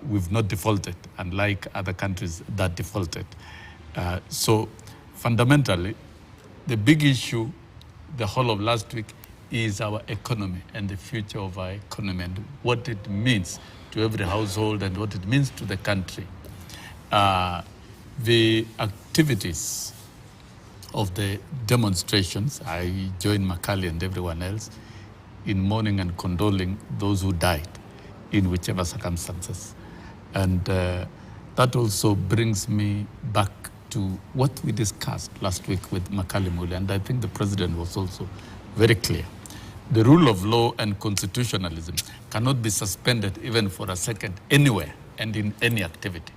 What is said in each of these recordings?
we've not defaulted, unlike other countries that defaulted. So fundamentally, the big issue the whole of last week is our economy and the future of our economy and what it means to every household and what it means to the country. The activities of the demonstrations, I join Makali and everyone else in mourning and condoling those who died in whichever circumstances. And that also brings me back to what we discussed last week with Makali Muli, and I think the president was also very clear. The rule of law and constitutionalism cannot be suspended even for a second anywhere and in any activity.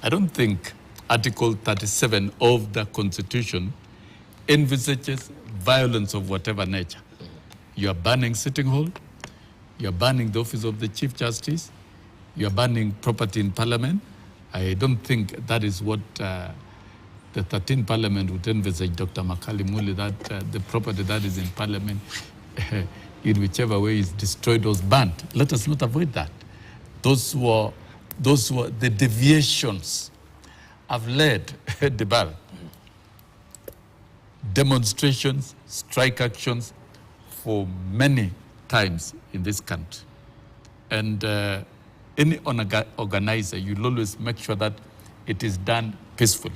I don't think Article 37 of the Constitution envisages violence of whatever nature. You are banning Sitting Hall, you are banning the office of the Chief Justice, you are banning property in Parliament. I don't think that is what the 13th Parliament would envisage, Dr. Makali Muli, that the property that is in Parliament in whichever way is destroyed or banned. Let us not avoid that. Those were the deviations have led demonstrations, strike actions for many times in this country. And any organizer, you'll always make sure that it is done peacefully.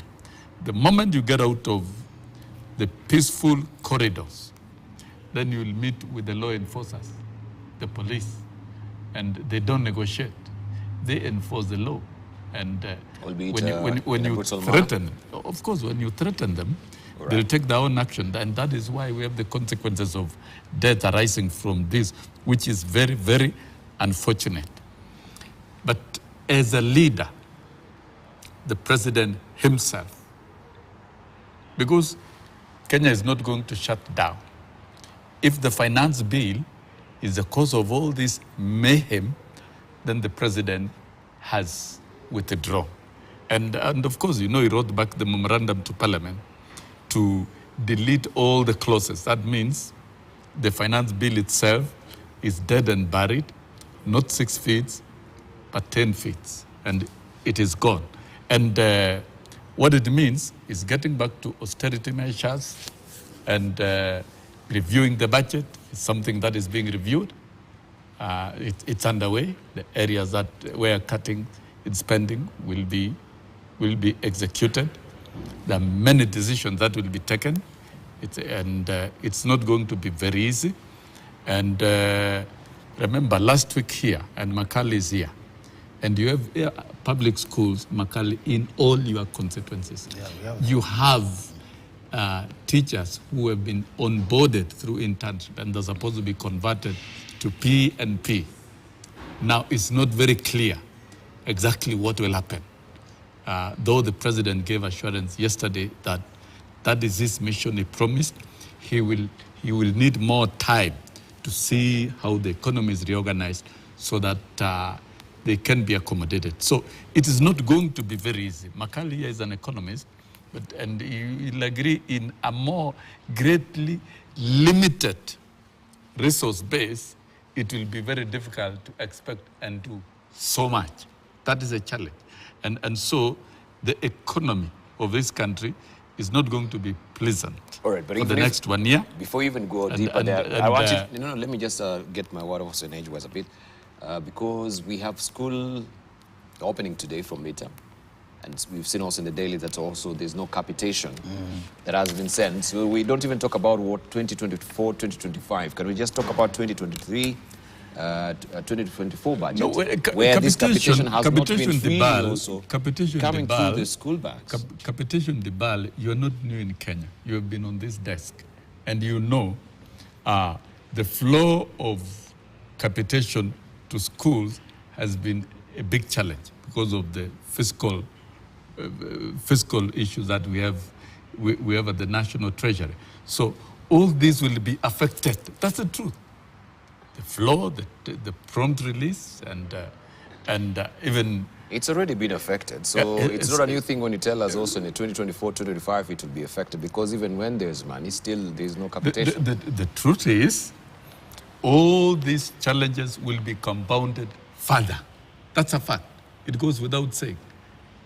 The moment you get out of the peaceful corridors, then you'll meet with the law enforcers, the police, and they don't negotiate. They enforce the law. And when you threaten, of course, when you threaten them, right, they'll take their own action. And that is why we have the consequences of death arising from this, which is very, very unfortunate. But as a leader, the president himself, because Kenya is not going to shut down. If the finance bill is the cause of all this mayhem, then the president has withdrawn. And of course, you know, he wrote back the memorandum to Parliament to delete all the clauses. That means the finance bill itself is dead and buried, not 6 feet, but 10 feet, and it is gone. And what it means is getting back to austerity measures and reviewing the budget is something that is being reviewed. It's underway. The areas that we're cutting in spending will be executed. There are many decisions that will be taken, it's not going to be very easy. And remember, last week here, and Makali is here, and you have public schools, Makali, in all your constituencies. Yeah, you have teachers who have been onboarded through internship and they're supposed to be converted to P&P. Now, it's not very clear exactly what will happen. Though the president gave assurance yesterday that that is his mission, he promised, he will need more time to see how the economy is reorganized so that they can be accommodated. So it is not going to be very easy. Makali is an economist, and he'll agree in a more greatly limited resource base, it will be very difficult to expect and do so much. That is a challenge. And so the economy of this country is not going to be pleasant. All right, but for the next 1 year. Before you even go deeper there, I want you, let me just get my word of edgeways a bit. Because we have school opening today from midterm. And we've seen also in the daily that also there's no capitation that has been sent. So we don't even talk about what 2024, 2025. Can we just talk about 2023, 2024 budget? No, where this capitation has not been free also coming through the school bags. Capitation Dibal, you're not new in Kenya. You have been on this desk. And you know the flow of capitation to schools has been a big challenge because of the fiscal issues that we have at the National Treasury. So all these will be affected. That's the truth. The flow, the prompt release, and even... It's already been affected. So it's not a new thing when you tell us also in the 2024, 2025 it will be affected, because even when there's money, still there's no capitation. The truth is, all these challenges will be compounded further That's a fact. It goes without saying.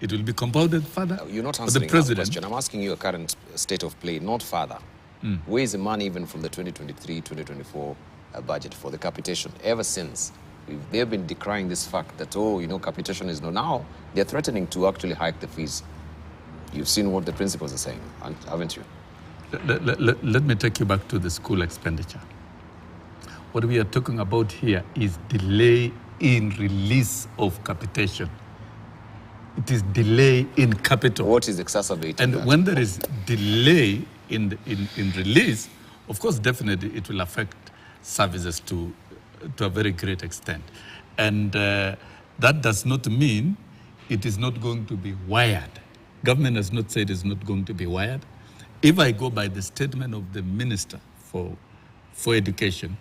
It will be compounded further. You're not the answering my president. question. I'm asking you a current state of play, not further. Where is the money even from the 2023-2024 budget for the capitation? Ever since, they've been decrying this fact that, capitation is no. Now, they're threatening to actually hike the fees. You've seen what the principals are saying, haven't you? Let me take you back to the school expenditure. What we are talking about here is delay in release of capitation. It is delay in capital. What is exacerbating And that? when there is delay in release, of course, definitely it will affect services to a very great extent. And that does not mean it is not going to be wired. Government has not said it's not going to be wired. If I go by the statement of the Minister for Education,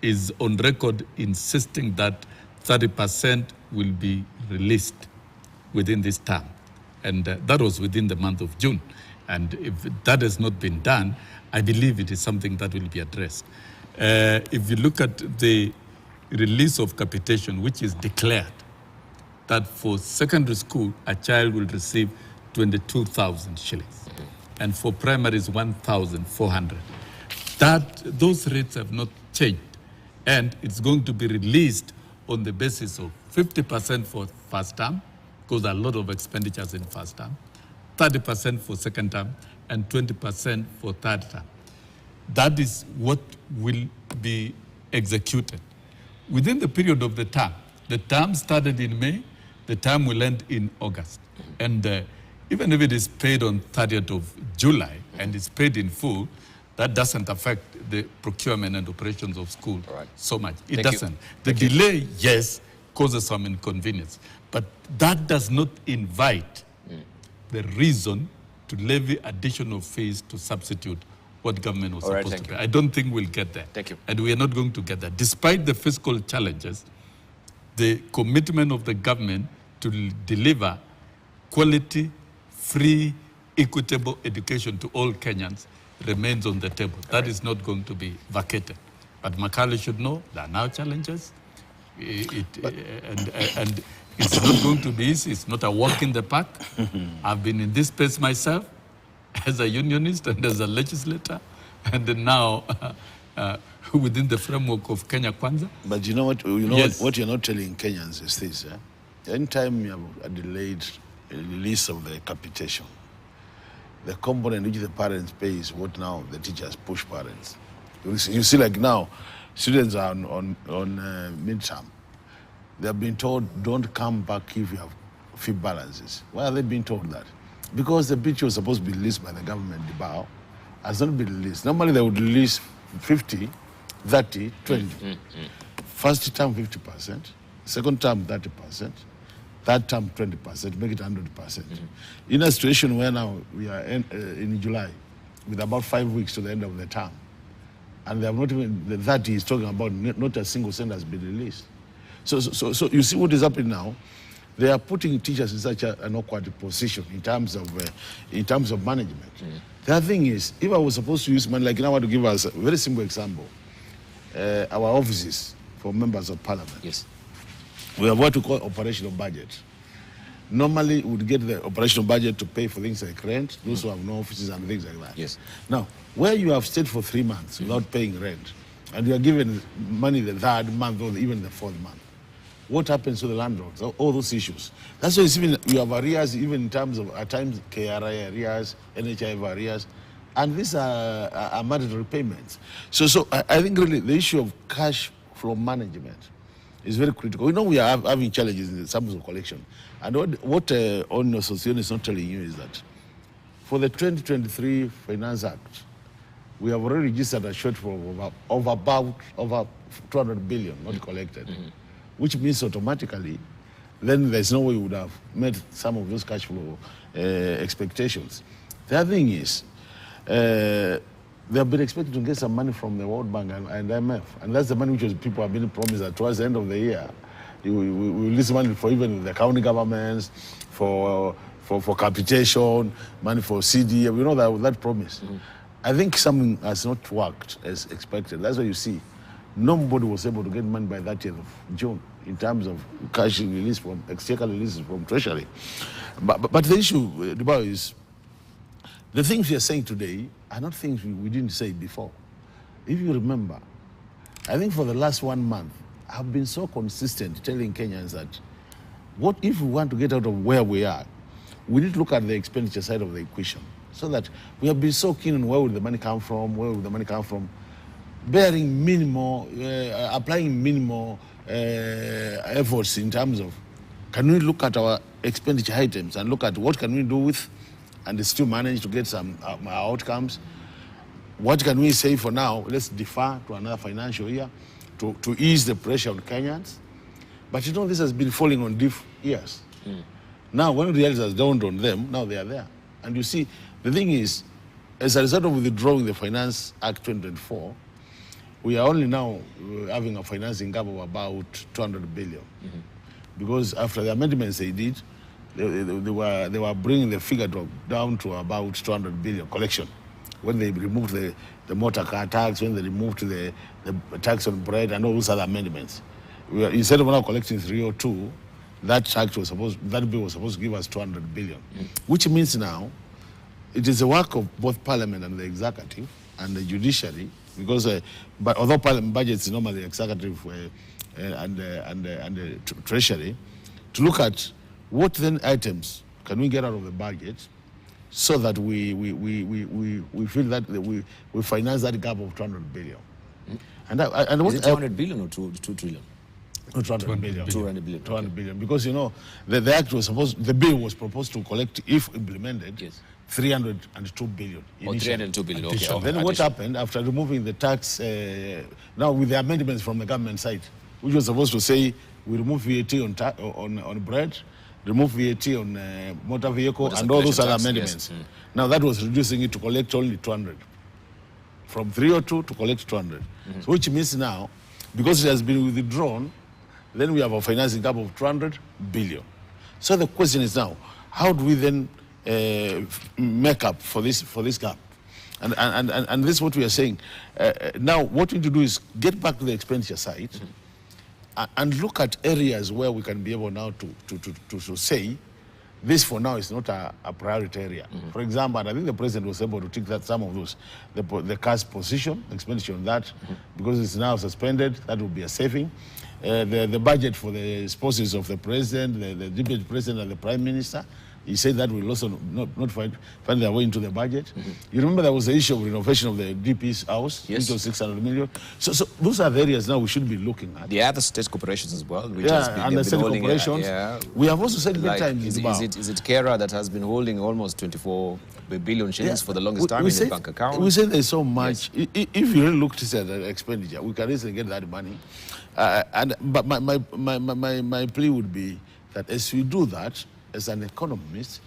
is on record insisting that 30% will be released within this term. And that was within the month of June. And if that has not been done, I believe it is something that will be addressed. If you look at the release of capitation, which is declared, that for secondary school, a child will receive 22,000 shillings. And for primary is 1,400. Those rates have not changed. And it's going to be released on the basis of 50% for first term, because there are a lot of expenditures in first term, 30% for second term, and 20% for third term. That is what will be executed. Within the period of the term started in May, the term will end in August. And even if it is paid on 30th of July and is paid in full, that doesn't affect the procurement and operations of school so much. It doesn't. The delay, yes, causes some inconvenience, but that does not invite the reason to levy additional fees to substitute what government was supposed to pay. I don't think we'll get there. Thank you. And we are not going to get there. Despite the fiscal challenges, the commitment of the government to deliver quality, free, equitable education to all Kenyans remains on the table. That is not going to be vacated. But Makali should know there are now challenges. And it's not going to be easy. It's not a walk in the park. I've been in this space myself as a unionist and as a legislator, and now within the framework of Kenya Kwanza. But you know what? What you're not telling Kenyans is this: anytime you have a delayed release of the capitation, the component which the parents pay is what now the teachers push parents. You see, like now, students are on midterm. They have been told, don't come back if you have fee balances. Why are they being told that? Because the bit was supposed to be released by the government, the BAO, has not been released. Normally they would release 50, 30, 20. First term 50%, second term 30%, third term 20%, make it 100%. In a situation where now we are in July, with about 5 weeks to the end of the term, and they have not even, the 30 is talking about not a single cent has been released. So you see what is happening now. They are putting teachers in such an awkward position in terms of management. The other thing is, if I was supposed to use money, like now I want to give us a very simple example, our offices for members of parliament. Yes. We have what we call operational budget. Normally, we would get the operational budget to pay for things like rent, those who have no offices and things like that. Yes. Now, where you have stayed for 3 months without paying rent, and you are given money the third month or even the fourth month, what happens to the landlords? All those issues. That's why you have arrears, even in terms of, at times, KRA arrears, NHIF arrears, and these are mandatory payments. So I think really the issue of cash flow management is very critical. We know we are having challenges in the terms of collection. And what On Association is not telling you is that for the 2023 Finance Act, we have already registered a shortfall of about 200 billion not collected. Which means automatically, then there's no way we would have met some of those cash flow expectations. The other thing is, they have been expected to get some money from the World Bank and IMF, and that's the money which people have been promised that towards the end of the year, we will release money for even the county governments, for capitation, money for CD. We know that promise. I think something has not worked as expected. That's why you see nobody was able to get money by 30th of June. in terms of cash release from exchequer releases from treasury. But the issue, Dubai, is the things we are saying today are not things we didn't say before. If you remember, I think for the last 1 month, I've been so consistent telling Kenyans that what if we want to get out of where we are, we need to look at the expenditure side of the equation. So that we have been so keen on where will the money come from, bearing minimal, applying minimal efforts in terms of, can we look at our expenditure items and look at what can we do with and still manage to get some outcomes. What can we say for now? Let's defer to another financial year to ease the pressure on Kenyans. But you know, this has been falling on deaf ears. Now, when reality has dawned on them, now they are there. And you see, the thing is, as a result of withdrawing the Finance Act 2024, we are only now having a financing gap of about 200 billion. Because after the amendments they did, they were bringing the figure down to about 200 billion collection. When they removed the motor car tax, when they removed the tax on bread and all those other amendments. Instead of now collecting 302, that bill was supposed to give us 200 billion. Which means now, it is the work of both Parliament and the Executive and the Judiciary, because but although Parliament budgets is normally the Executive and the Treasury, to look at what then items can we get out of the budget so that we feel that we finance that gap of 200 billion. And is it 200 billion or 2 trillion? No, 200 billion. 200 billion. 200 billion. Because, you know, the bill was proposed to collect, if implemented, yes, 302 billion. Or 302 billion, okay. Then what happened after removing the tax, now with the amendments from the government side, which was supposed to say we remove VAT on bread, remove VAT on motor vehicle, and all those other amendments. Yes. Now that was reducing it to collect only 200. From 302 to collect 200. So which means now, because it has been withdrawn, then we have a financing gap of 200 billion. So the question is now, how do we then make up for this gap? And this is what we are saying. Now, what we need to do is get back to the expenditure side and look at areas where we can be able now to say, this for now is not a priority area. For example, and I think the president was able to take that some of those, the cash position, expenditure on that, because it's now suspended, that will be a saving. The budget for the spouses of the president, the deputy president and the prime minister, he said that will also not find their way into the budget. You remember there was the issue of renovation of the DP's house, yes, which was 600 million. So those are the areas now we should be looking at. The other state corporations as well, which and the state corporations. We have also said many times is it Kera that has been holding almost 24 billion shillings for the longest time in the bank account? We say there's so much. Yes. If you really looked at the expenditure, we can easily get that money. But my plea would be that as we do that, as an economist,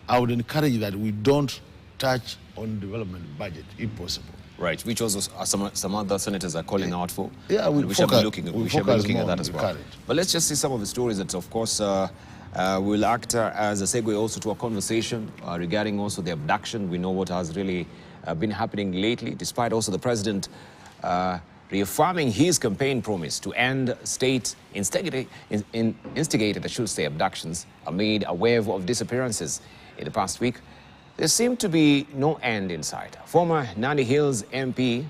I would encourage that we don't touch on development budget, if possible. Right, which also some other senators are calling out for. Yeah, we shall be looking at that as well. Current. But let's just see some of the stories that, of course, will act as a segue also to a conversation regarding also the abduction. We know what has really been happening lately, despite also the president reaffirming his campaign promise to end state instigated, I should say, abductions amid a wave of disappearances in the past week. There seemed to be no end in sight. Former Nandi Hills MP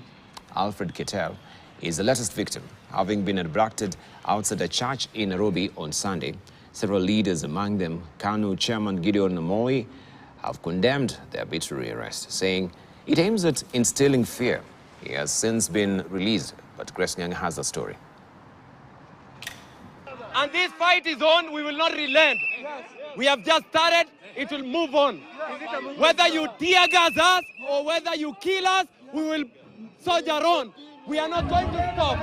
Alfred Keter is the latest victim, having been abducted outside a church in Nairobi on Sunday. Several leaders, among them KANU chairman Gideon Moi, have condemned the arbitrary arrest, saying it aims at instilling fear. He has since been released, but Grace Nyang has the story. And this fight is on, we will not relent. We have just started, it will move on. Whether you tear gas us or whether you kill us, we will soldier on. We are not going to stop.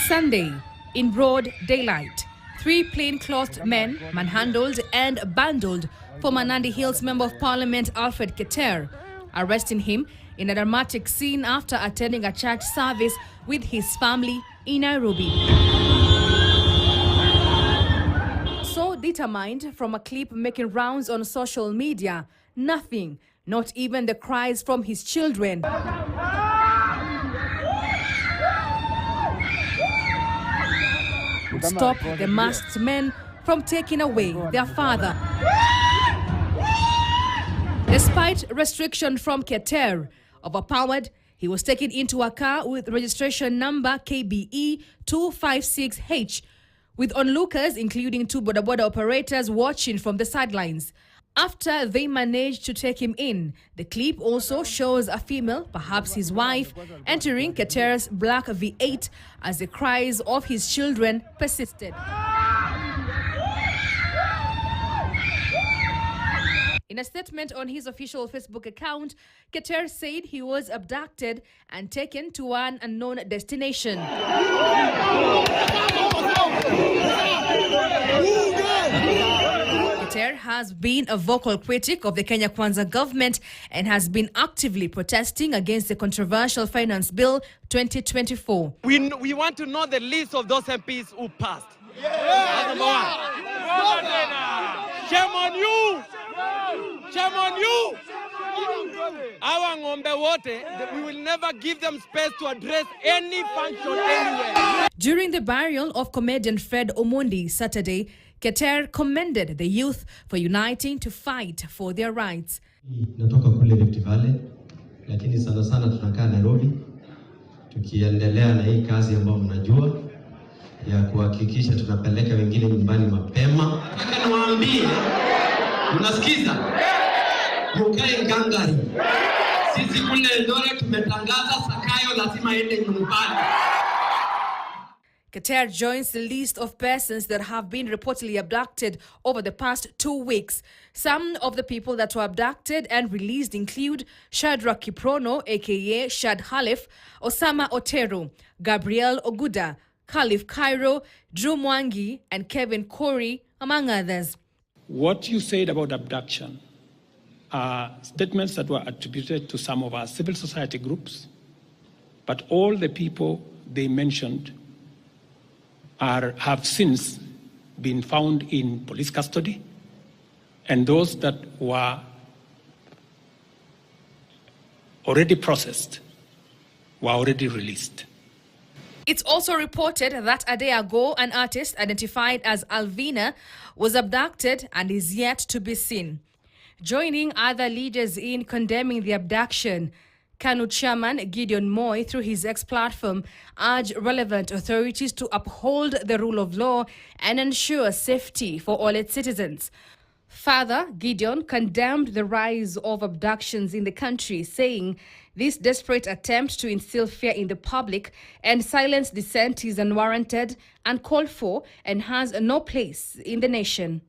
Sunday, in broad daylight, 3 plainclothed men manhandled and bundled former Nandi Hills Member of Parliament Alfred Keter, arresting him in a dramatic scene after attending a church service with his family in Nairobi. So determined, from a clip making rounds on social media, nothing, not even the cries from his children, would stop the masked men from taking away their father. Despite restriction from Keter, overpowered, he was taken into a car with registration number KBE 256H, with onlookers, including 2 boda operators, watching from the sidelines. After they managed to take him in, the clip also shows a female, perhaps his wife, entering Keter's black V8 as the cries of his children persisted. In a statement on his official Facebook account, Keter said he was abducted and taken to an unknown destination. Keter has been a vocal critic of the Kenya Kwanza government and has been actively protesting against the controversial Finance Bill 2024. We want to know the list of those MPs who passed. That's number one. Shame on you! Shame on you! Our ng'ombe wote, we will never give them space to address any function anywhere. During the burial of comedian Fred Omondi Saturday, Keter commended the youth for uniting to fight for their rights. Natoka kule Rift Valley, lakini sana sana tunakaa Nairobi, tukiendelea na hii kazi ambayo mnajua ya kuhakikisha tunapeleka wengine nyumbani mapema. Nataka niwaambie, unasikiza? Yukae ngangari. Sisi kule Eldoret tumetangaza Sakayo lazima ende nyumbani. Keter joins the list of persons that have been reportedly abducted over the past 2 weeks. Some of the people that were abducted and released include Shadrach Kiprono, aka Shad Khalif, Osama Otero, Gabriel Oguda, Khalif Cairo, Drew Mwangi, and Kevin Corey, among others. What you said about abduction are statements that were attributed to some of our civil society groups, but all the people they mentioned have since been found in police custody, and those that were already processed were already released. It's also reported that a day ago, an artist identified as Alvina was abducted and is yet to be seen. Joining other leaders in condemning the abduction, KANU chairman Gideon Moi, through his X platform, urged relevant authorities to uphold the rule of law and ensure safety for all its citizens. Further, Gideon condemned the rise of abductions in the country, saying this desperate attempt to instill fear in the public and silence dissent is unwarranted, uncalled for, and has no place in the nation.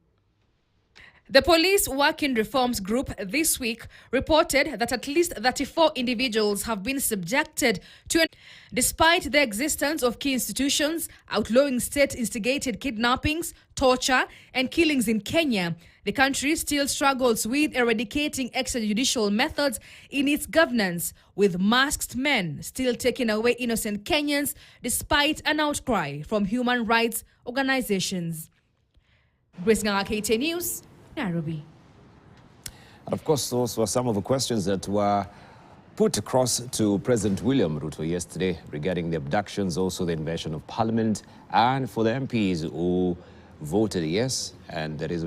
The Police Working Reforms Group this week reported that at least 34 individuals have been subjected to, despite the existence of key institutions outlawing state-instigated kidnappings, torture, and killings in Kenya. The country still struggles with eradicating extrajudicial methods in its governance, with masked men still taking away innocent Kenyans despite an outcry from human rights organizations. Grace Nganga, KTN News, Nairobi. And of course, those were some of the questions that were put across to President William Ruto yesterday regarding the abductions, also the invasion of Parliament, and for the MPs who voted yes, and there is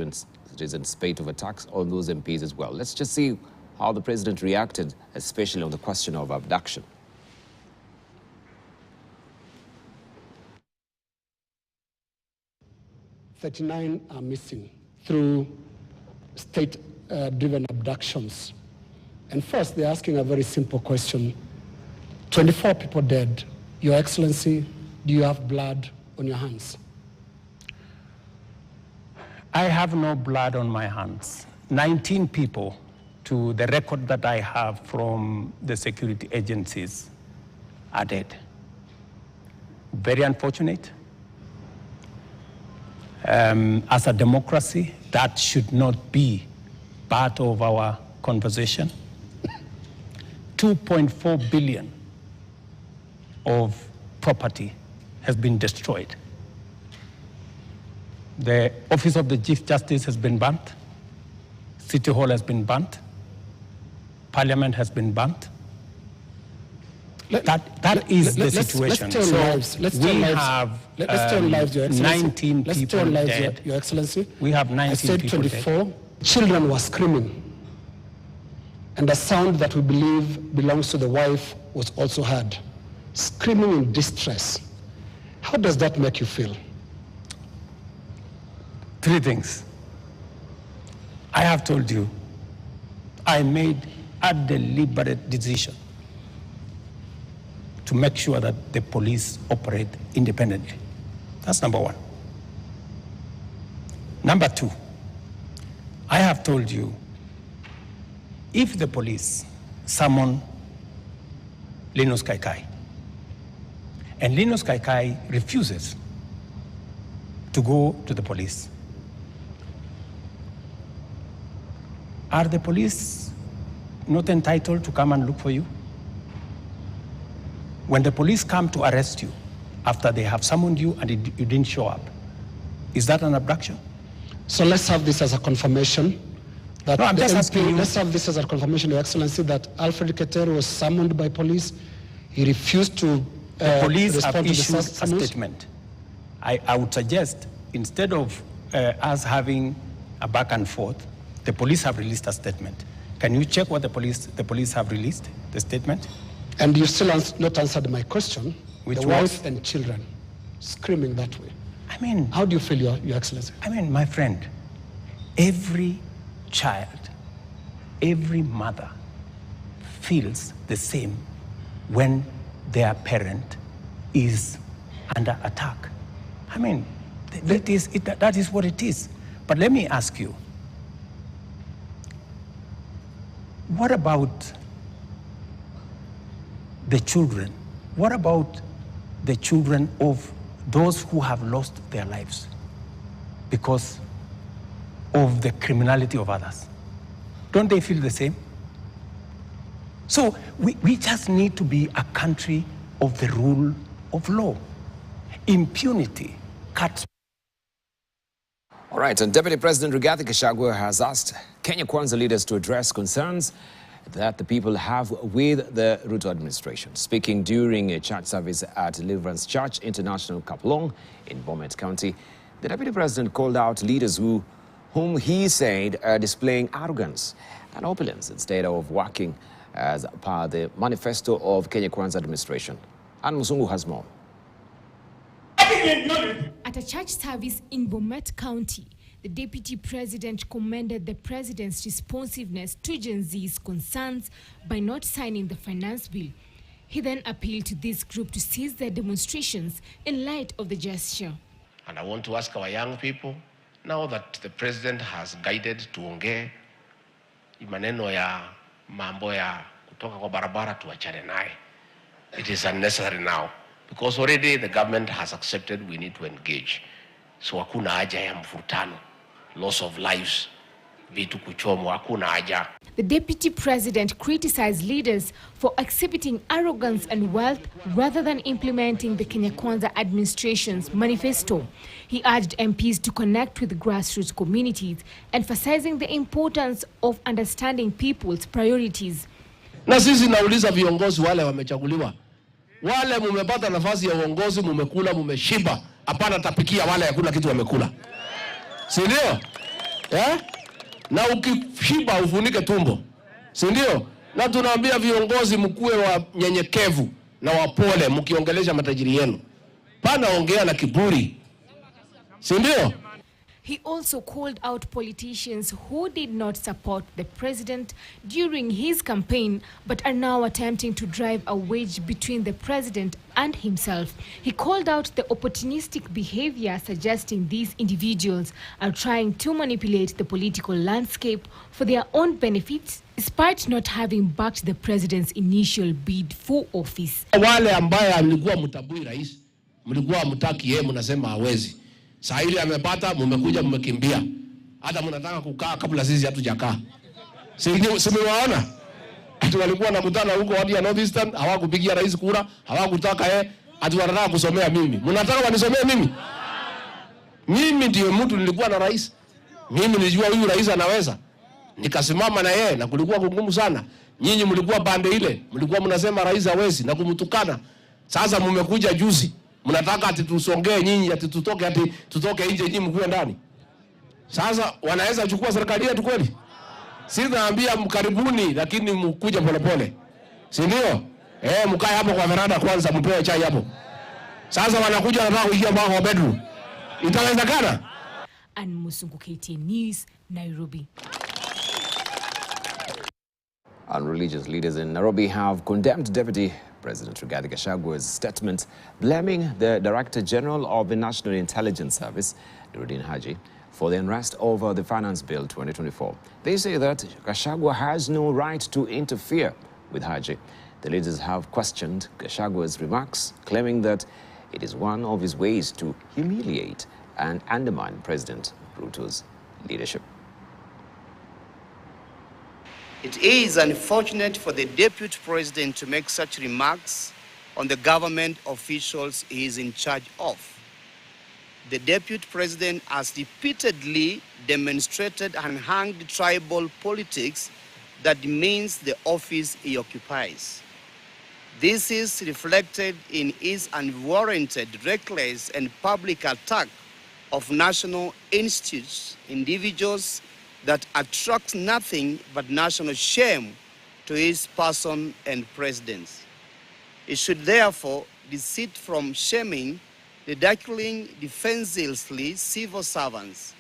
a spate of attacks on those MPs as well. Let's just see how the president reacted, especially on the question of abduction. 39 are missing through state-driven abductions. And first, they're asking a very simple question. 24 people dead. Your Excellency, do you have blood on your hands? I have no blood on my hands. 19 people, to the record that I have from the security agencies, are dead. Very unfortunate. As a democracy, that should not be part of our conversation. 2.4 billion of property has been destroyed. The Office of the Chief Justice has been burnt. City Hall has been burnt. Parliament has been burnt. That is the situation. Let's turn lives, Your Excellency. 19 people dead. Your Excellency. We have 19 people dead. I said 24. Children were screaming. And a sound that we believe belongs to the wife was also heard. Screaming in distress. How does that make you feel? 3 things. I have told you, I made a deliberate decision to make sure that the police operate independently. That's number 1. Number 2, I have told you, if the police summon Linus Kaikai, and Linus Kaikai refuses to go to the police, are the police not entitled to come and look for you? When the police come to arrest you after they have summoned you and you didn't show up, is that an abduction? So let's have this as a confirmation. That no, I'm just asking you. Let's have this as a confirmation, Your Excellency, that Alfred Keter was summoned by police. He refused to the police have respond to issued the a summons. statement. I would suggest, instead of us having a back and forth, the police have released a statement. Can you check what the police have released, the statement? And you still not answered my question. Which the wife and children screaming that way. I mean, how do you feel, Your Excellency? I mean, my friend, every child, every mother feels the same when their parent is under attack. I mean, that is what it is. But let me ask you, what about the children? What about the children of those who have lost their lives because of the criminality of others? Don't they feel the same? So we just need to be a country of the rule of law. Impunity cuts. All right, and Deputy President Rigathi Gachagua has asked Kenya Kwanza leaders to address concerns that the people have with the Ruto administration. Speaking during a church service at Deliverance Church International Kapolong in Bomet County, the Deputy President called out leaders whom he said are displaying arrogance and opulence instead of working as per the manifesto of Kenya Kwanza administration. Ann Musungu has more. At a church service in Bomet County, the Deputy President commended the President's responsiveness to Gen Z's concerns by not signing the finance bill. He then appealed to this group to cease their demonstrations in light of the gesture. And I want to ask our young people, now that the President has guided tuongee maneno ya mambo ya kutoka kwa barabara tuachane naye. It is unnecessary now because already the government has accepted we need to engage. So hakuna haja ya mvutano, loss of lives, vitu kuchomwa, hakuna haja. The Deputy President criticized leaders for exhibiting arrogance and wealth rather than implementing the Kenya Kwanza administration's manifesto. He urged MPs to connect with grassroots communities, emphasizing the importance of understanding people's priorities. Na sisi nauliza viongozi wale wamechaguliwa, wale mumepata nafasi ya uongozi, mumekula, mumeshiba, hapana tapikia wale hakuna kitu wamekula, si ndio? Na ukishiba ufunike tumbo, si ndio? Na tunaambia viongozi mkuwe wa nyenyekevu na wapole mkiongelesha matajiri yenu, pana ongea na kiburi, si ndio? He also called out politicians who did not support the president during his campaign but are now attempting to drive a wedge between the president and himself. He called out the opportunistic behavior, suggesting these individuals are trying to manipulate the political landscape for their own benefits, despite not having backed the president's initial bid for office. Wale ambaye mlikuwa mtabui rais, mlikuwa mtaki yeye, mnasema hawezi. Saa ile amepata, mmekuja mmekimbia. Hata mnataka kukaa kabla sisi hatujakaa. Simewaona? Ati walikuwa nakutana huko wadi ya North Eastern, hawakupigia rais kura, hawakutaka yeye, ati wanataka kusomea mimi. Mnataka wanisomee mimi? Mimi ndiye mtu nilikuwa na rais. Mimi nilijua huyu rais anaweza. nikasimama na yeye na kulikuwa kugumu sana. Nyinyi mlikuwa pande ile, mlikuwa mnasema rais hawezi na kumtukana. Sasa mmekuja juzi, mnataka ati tusongee nyinyi, ati tutoke nje nyinyi mkuwe ndani. Sasa wanaweza chukua serikali yetu kweli? Sisi naambia mkaribuni, lakini mkuja polepole. Si ndio? Mkae hapo kwa veranda kwanza, mpewe chai hapo. Sasa wanakuja wanataka kuingia kwa bedroom. Itawezekana? And Musungu KTN News, Nairobi. And religious leaders in Nairobi have condemned Deputy President Rigathi Gachagua's statement blaming the Director General of the National Intelligence Service, Nuruddin Haji, for the unrest over the Finance Bill 2024. They say that Gachagua has no right to interfere with Haji. The leaders have questioned Gachagua's remarks, claiming that it is one of his ways to humiliate and undermine President Ruto's leadership. It is unfortunate for the Deputy President to make such remarks on the government officials he is in charge of. The Deputy President has repeatedly demonstrated unhanged tribal politics that demeans the office he occupies. This is reflected in his unwarranted, reckless, and public attack of national institutes, individuals that attracts nothing but national shame to his person and presidency. It should therefore desist from shaming, ridiculing defenselessly civil servants.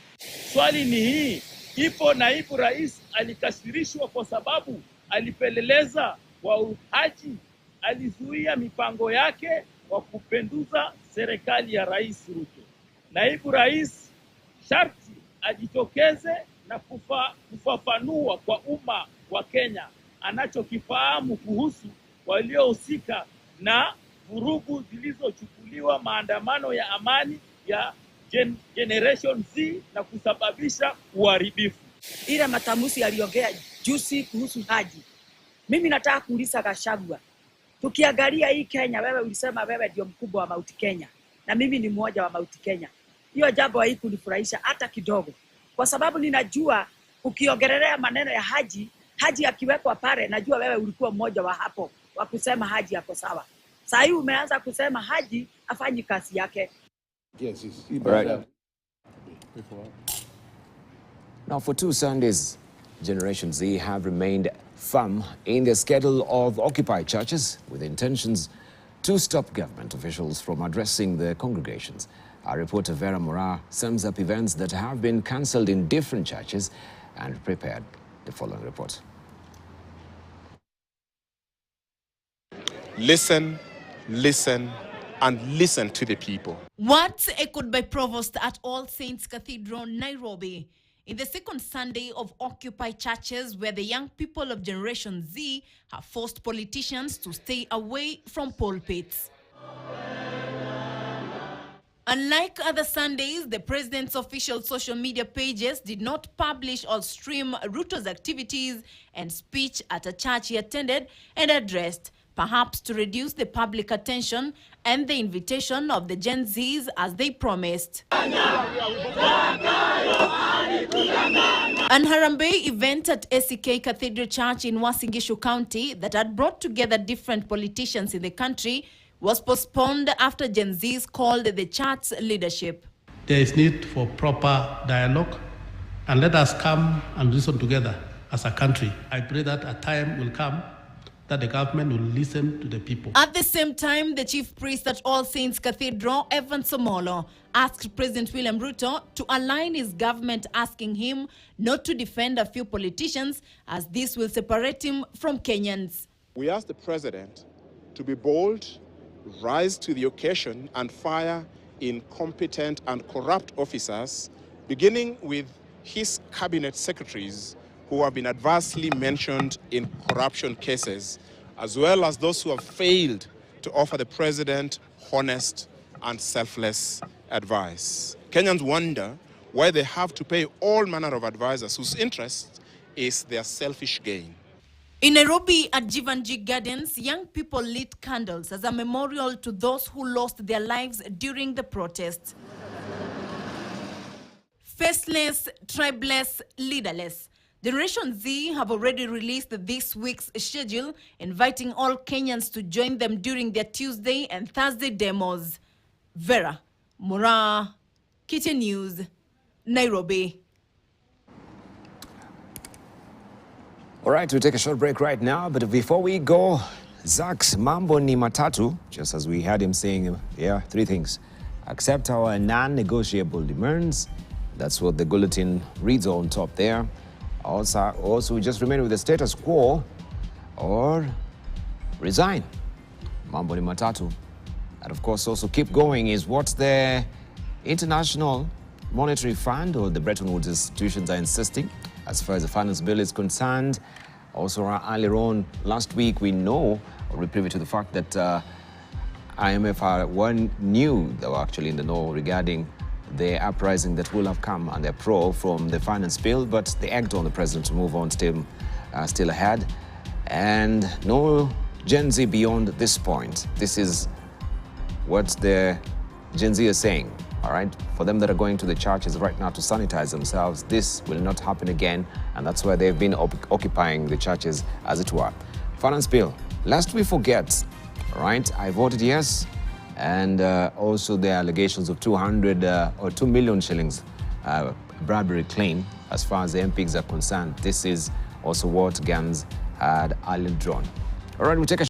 Swali ni hii, ipo naibu rais alikasirishwa kwa sababu alipeleleza wauaji, alizuia mipango yake wa kupenduza serikali ya Rais Ruto. Naibu rais sharti ajitokeze na kufafanua kwa umma wa Kenya anachokifahamu kuhusu waliohusika na vurugu zilizochukuliwa maandamano ya amani ya Generation Z na kusababisha uharibifu. Ile matamuzi aliongea juzi kuhusu Haji. Mimi nataka kuuliza Gachagua. Tukiangalia hii Kenya, wewe ulisema wewe ndio mkubwa wa Mount Kenya na mimi ni mmoja wa Mount Kenya. Hiyo jambo haikunifurahisha hata kidogo. Kwa sababu ninajua ukiongelea maneno ya Haji akiwekwa pale, najua wewe ulikuwa mmoja wa hapo wa kusema Haji yako sawa. Sasa hivi umeanza kusema Haji afanyi kazi yake. Yes. Right. Now, for 2 Sundays, Generation Z have remained firm in their schedule of occupied churches with intentions to stop government officials from addressing their congregations. Our reporter Vera Mora sums up events that have been cancelled in different churches and prepared the following report. Listen, and listen to the people. Words echoed by Provost at All Saints Cathedral, Nairobi. In the second Sunday of occupied churches where the young people of Generation Z have forced politicians to stay away from pulpits. Unlike other Sundays, the president's official social media pages did not publish or stream Ruto's activities and speech at a church he attended and addressed, perhaps to reduce the public attention and the invitation of the Gen Zs as they promised. An Harambee event at SCK Cathedral Church in Uasin Gishu County that had brought together different politicians in the country was postponed after Gen Zs called the church's leadership. There is need for proper dialogue, and let us come and listen together as a country. I pray that a time will come that the government will listen to the people. At the same time, the chief priest at All Saints Cathedral, Evan Somolo, asked President William Ruto to align his government, asking him not to defend a few politicians as this will separate him from Kenyans. We ask the president to be bold, rise to the occasion, and fire incompetent and corrupt officers, beginning with his cabinet secretaries who have been adversely mentioned in corruption cases, as well as those who have failed to offer the president honest and selfless advice. Kenyans wonder why they have to pay all manner of advisors whose interest is their selfish gain. In Nairobi at Jivanji Gardens, young people lit candles as a memorial to those who lost their lives during the protest. Faceless, tribeless, leaderless. Generation Z have already released this week's schedule, inviting all Kenyans to join them during their Tuesday and Thursday demos. Vera Mura, KTN News, Nairobi. All right, we'll take a short break right now, but before we go, Zach's mambo ni matatu, just as we had him saying, yeah, 3 things. Accept our non-negotiable demands. That's what the bulletin reads on top there. Also, just remain with the status quo or resign. Mambo ni matatu. And of course, also keep going is what the International Monetary Fund or the Bretton Woods institutions are insisting as far as the finance bill is concerned. Also, earlier on last week, we know, or we're privy to the fact that IMF knew they were actually in the know regarding the uprising that will have come and their pro from the finance bill, but they egged on the president to move on still ahead. And no Gen Z beyond this point. This is what the Gen Z is saying, all right? For them that are going to the churches right now to sanitize themselves, this will not happen again, and that's why they've been occupying the churches, as it were. Finance bill, lest we forget, all right? I voted yes. And also the allegations of 200 or 2 million shillings bribery claim as far as the MPs are concerned. This is also what Gans had earlier drawn. All right, we'll take a